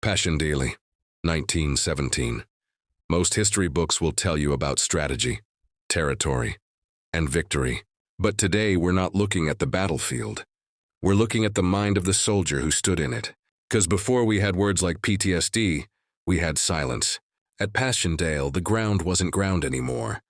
Passchendaele, 1917. Most history books will tell you about strategy, territory, and victory. But today we're not looking at the battlefield. We're looking at the mind of the soldier who stood in it. Because before we had words like PTSD, we had silence. At Passchendaele, the ground wasn't ground anymore.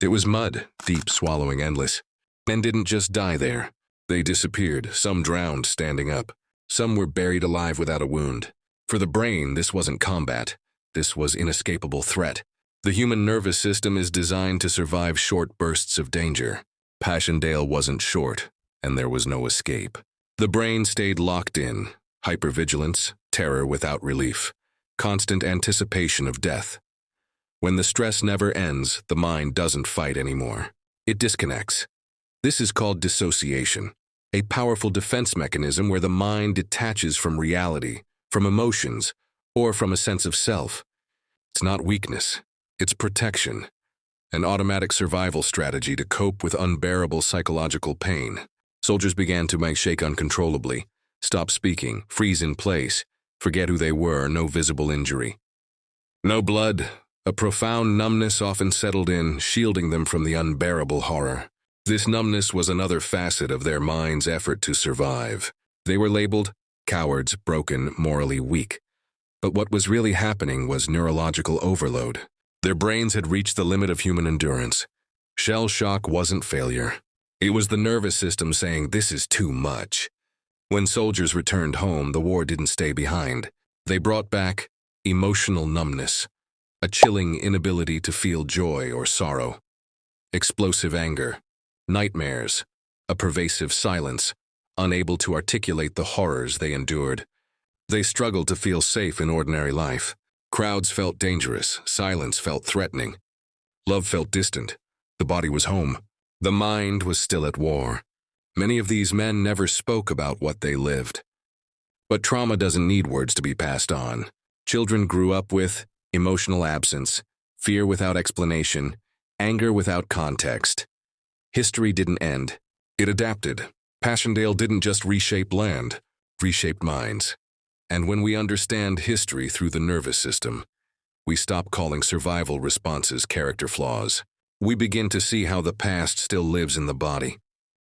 It was mud, deep, swallowing, endless. Men didn't just die there. They disappeared, some drowned standing up. Some were buried alive without a wound. For the brain, this wasn't combat. This was inescapable threat. The human nervous system is designed to survive short bursts of danger. Passchendaele wasn't short, and there was no escape. The brain stayed locked in, hypervigilance, terror without relief, constant anticipation of death. When the stress never ends, the mind doesn't fight anymore. It disconnects. This is called dissociation, a powerful defense mechanism where the mind detaches from reality, from emotions, or from a sense of self. It's not weakness, it's protection, an automatic survival strategy to cope with unbearable psychological pain. Soldiers began to shake uncontrollably, stop speaking, freeze in place, forget who they were, no visible injury. No blood, a profound numbness often settled in, shielding them from the unbearable horror. This numbness was another facet of their mind's effort to survive. They were labeled cowards, broken, morally weak. But what was really happening was neurological overload. Their brains had reached the limit of human endurance. Shell shock wasn't failure. It was the nervous system saying, "This is too much." When soldiers returned home, the war didn't stay behind. They brought back emotional numbness, a chilling inability to feel joy or sorrow, explosive anger, nightmares, a pervasive silence, unable to articulate the horrors they endured. They struggled to feel safe in ordinary life. Crowds felt dangerous, silence felt threatening. Love felt distant. The body was home. The mind was still at war. Many of these men never spoke about what they lived. But trauma doesn't need words to be passed on. Children grew up with emotional absence, fear without explanation, anger without context. History didn't end. It adapted. Passchendaele didn't just reshape land, reshaped minds. And when we understand history through the nervous system, we stop calling survival responses character flaws. We begin to see how the past still lives in the body.